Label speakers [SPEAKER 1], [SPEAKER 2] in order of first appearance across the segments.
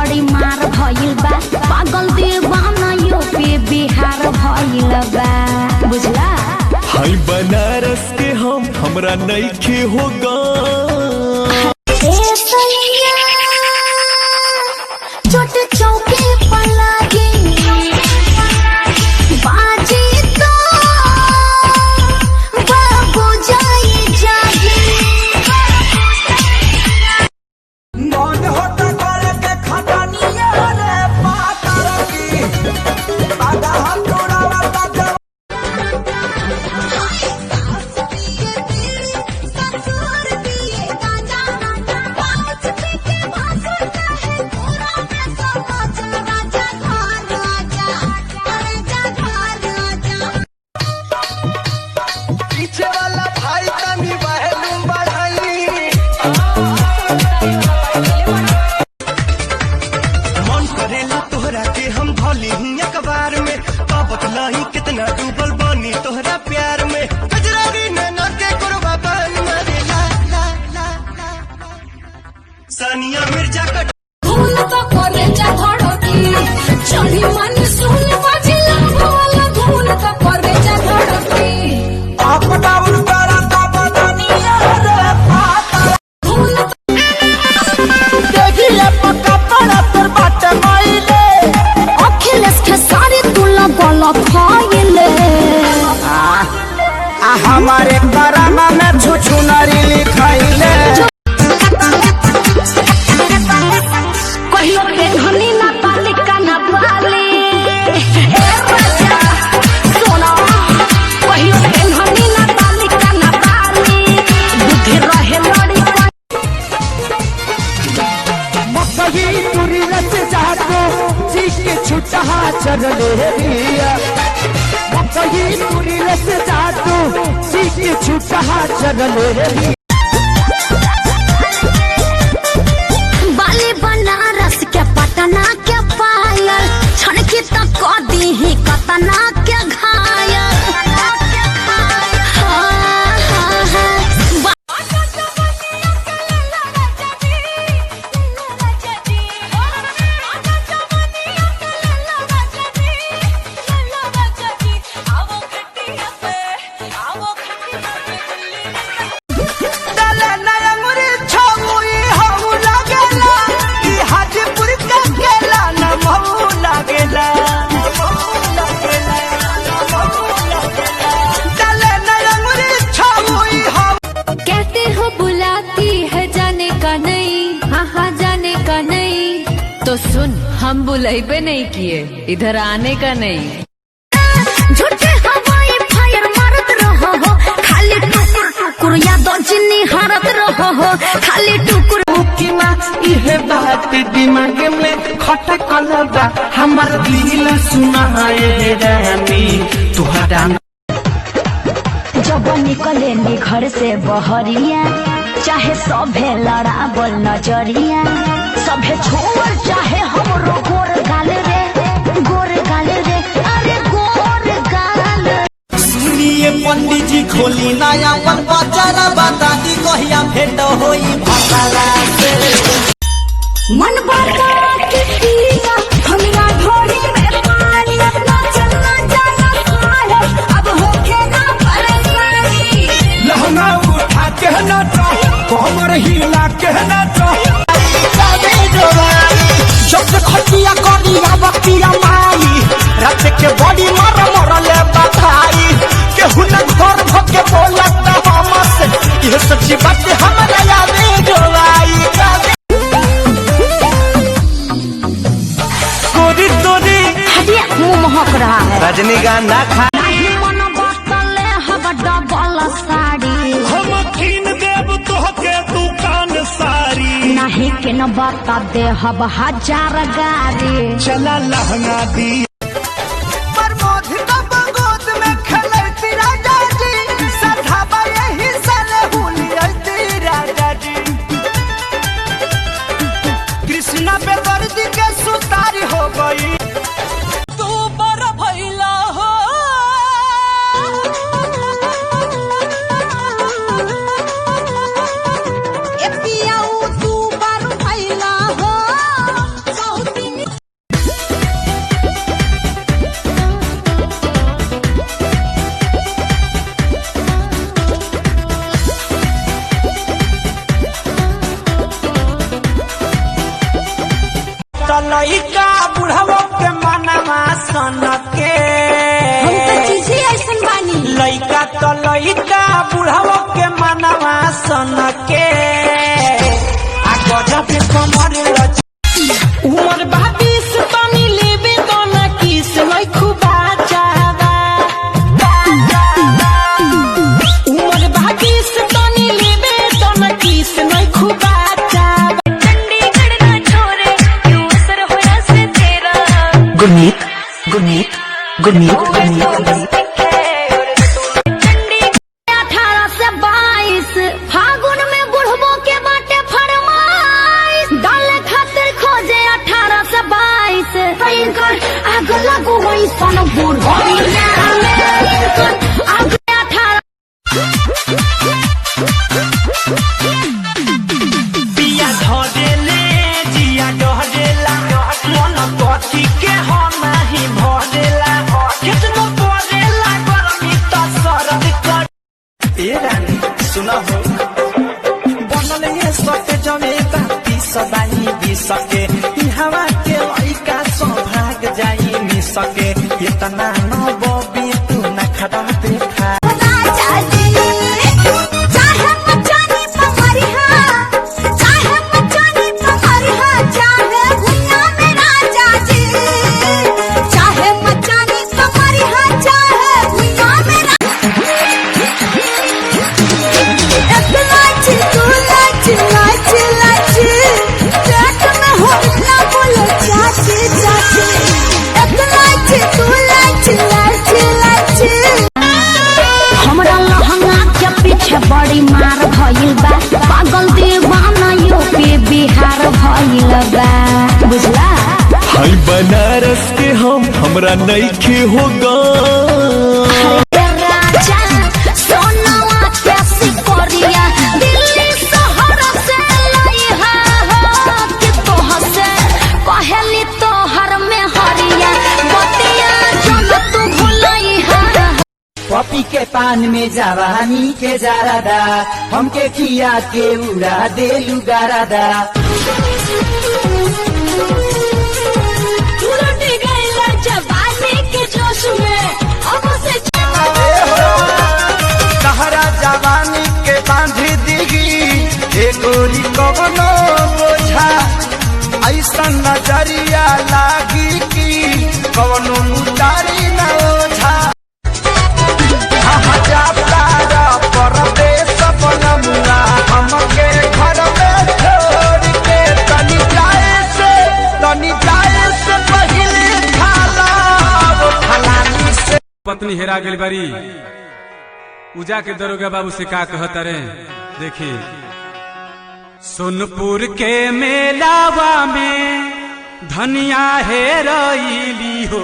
[SPEAKER 1] बड़ी मार भइल बा पागल दीवाना यूपी बिहार भइल बा बुझला।
[SPEAKER 2] हाय बनारस के हमरा नइखे होगा
[SPEAKER 1] छोट चौके पर लागी बाजी तो बाबू जाई जागी
[SPEAKER 3] मन होता करे के खटानिया रे पातर की आधा हथौड़ा वाला पीछे वाला भाई तनी बहलूम बढ़ाई मन करेला तोहरा के हम भली ही अखबार में बतलाई कितना डूबल बानी तोहरा प्यार में कजरारी नैना के कुर्बा बन मरेला ला ला ला सानिया मिर्जा का
[SPEAKER 1] धूल तो करे जा धड़की चढ़ी मन सुन बाजिला वाला धूल तो करे जा धड़की
[SPEAKER 3] आप डाउन करा ता बदनिया रे पातर
[SPEAKER 1] धूल
[SPEAKER 3] देखिए पक्का पड़ा पर बात माइले
[SPEAKER 1] अखिलेश के सारे तुला गला फाइले
[SPEAKER 3] हमारे करामा में छुछुनरी लिखाइले
[SPEAKER 1] कहियो के धनी ना तालिका ना बाली ए राजा सोना कहियो के धनी ना तालिका ना बाली बुद्धि रहे लड़ी
[SPEAKER 3] मकई पूरी रस जातो सीख के छुटा चरले रिया मकई पूरी रस जातो सीख के छुटा चरले रिया
[SPEAKER 1] बाली बनारस के पटना के पायल छनकी तक दी ही कतना के घायल हाँ, हाँ, हाँ।
[SPEAKER 3] डाले नया मुरी छौई हऊ लागेला ई हाजीपुर का केला न महू लागेला डाले नया मुरी छौई हऊ
[SPEAKER 1] कहते हो बुलाती है जाने का नहीं हाँ हाँ जाने का नहीं
[SPEAKER 4] तो सुन, हम बुलाइबे नहीं किए, इधर आने का नहीं।
[SPEAKER 1] झूठे हवाई फायर मारत रहो हो खाली टुकुर टुकुर यादों जिन्नी हारत रहो हो खाली टुकुर
[SPEAKER 3] मुकिमा इहे बात दिमाग में खटकल बा हमर दिल सुनाए रानी तुहरा
[SPEAKER 1] जब निकले नी घर से बहरिया चाहे सभे लड़ावल नजरिया सभे छोड़ चाहे हमरो गोर गाल रे अरे गोर गाल
[SPEAKER 3] सुनिए पंडित जी खोली नया अपन बचारा बता दी कहिया भेंट होई भसाला से
[SPEAKER 1] मन बता के पिया हमरा ढोरी में पानी ना चलना जाना खाए अब होके ना परेशानी
[SPEAKER 3] लहंगा उठा के ना चाह कमर हिला के ना चाह जब खटिया करिया बकिया माई रात के बड़ी मरले बधाई केहू न घर भके बोलत हमस ये सच्ची बात हमरा याद जोलाई गोरी तोरी
[SPEAKER 1] हटिया मुंह महक रहा है
[SPEAKER 3] रजनीगंधा खा
[SPEAKER 1] नहीं मन बसले हब डबल साड़ी
[SPEAKER 2] हम कीन देव तोहके दुकान सारी
[SPEAKER 1] नहीं के न बता दे हब 1000 गाड़ी
[SPEAKER 2] चला लहंगा दी
[SPEAKER 3] प्रमोद का बगोद में खेलती राजा जी सधाबा यही साले हुलियती राजा जी कृष्णा पे दर्दी के सुतारी हो गई तू बड़ भइला हो ए पियाऊ तू बड़ भइला हो
[SPEAKER 5] लइका बुढ़ावो के मनवा सन के
[SPEAKER 1] हम तो चीजें ऐसन बानी
[SPEAKER 5] लइका तो लइका बुढ़ावो के मनवा सन के आ गजब कमर लच उमर 22 तनी लेबे तो ना किस लई खुबा जावा उमर 22 तनी लेबे तो ना किस लई खुबा जावा
[SPEAKER 1] चंडीगढ़ ना छोरे क्यों असर होया से तेरा
[SPEAKER 5] गुरमीत गुरमीत गुरमीत गुरमीत
[SPEAKER 1] 18 से 22 फागुन में बुढ़बो के बाटे फरमाइश डाले खातिर खोजे 18 से 22 कर आग लागो वही सन बुढ़बो आग 18
[SPEAKER 5] पिया धरेले जिया डहरेला मन कथी के हम नाही भरेला कितना परेला गरमी त सरद कर ए रानी सुना हो बनल ये सके जमेता सदाई भी सके ई हवा के लइका सौभाग जाई मी सके इतना न बबी तू न खड़ा देखा
[SPEAKER 1] हमरा लहंगा के पीछे बड़ी मार भइल बा पागल दीवाना यूपी बिहार भइल बा बुझला
[SPEAKER 2] हाय बनारस के हमरा नइखे होगा
[SPEAKER 1] राजा सोनवा के सिकोरिया दिल्ली शहर से लइहा हो कि तोह से कहली तोहर में हरिया बतिया जन तू भुलइहा
[SPEAKER 5] पपी के पान में जवानी के जारादा हमके खिया के उड़ा दे लुगारादा
[SPEAKER 1] उलट गइला जवानी के जोश में अब से
[SPEAKER 3] तहरा जवानी के बांधी दिगी एकोरी कवनो बोझा ऐसा नजरिया लागी की कवनो उतारी न ओझा परदेश बनमुआ हमके घर में छोड़ के तनी जाए से पहले खाला फलानी से
[SPEAKER 6] पत्नी हेरा गेल बारी उजा के दरोगा बाबू से का कहता रे देखी सोनपुर के मेलावा में धनिया हेरैली हो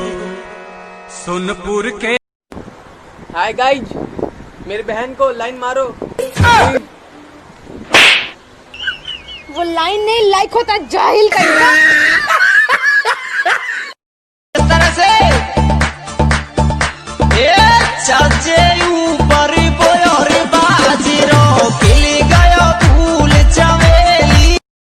[SPEAKER 6] सोनपुर के
[SPEAKER 7] हाय गाइज मेरी बहन को लाइन मारो
[SPEAKER 8] वो लाइन नहीं लाइक होता जाहिल कहीं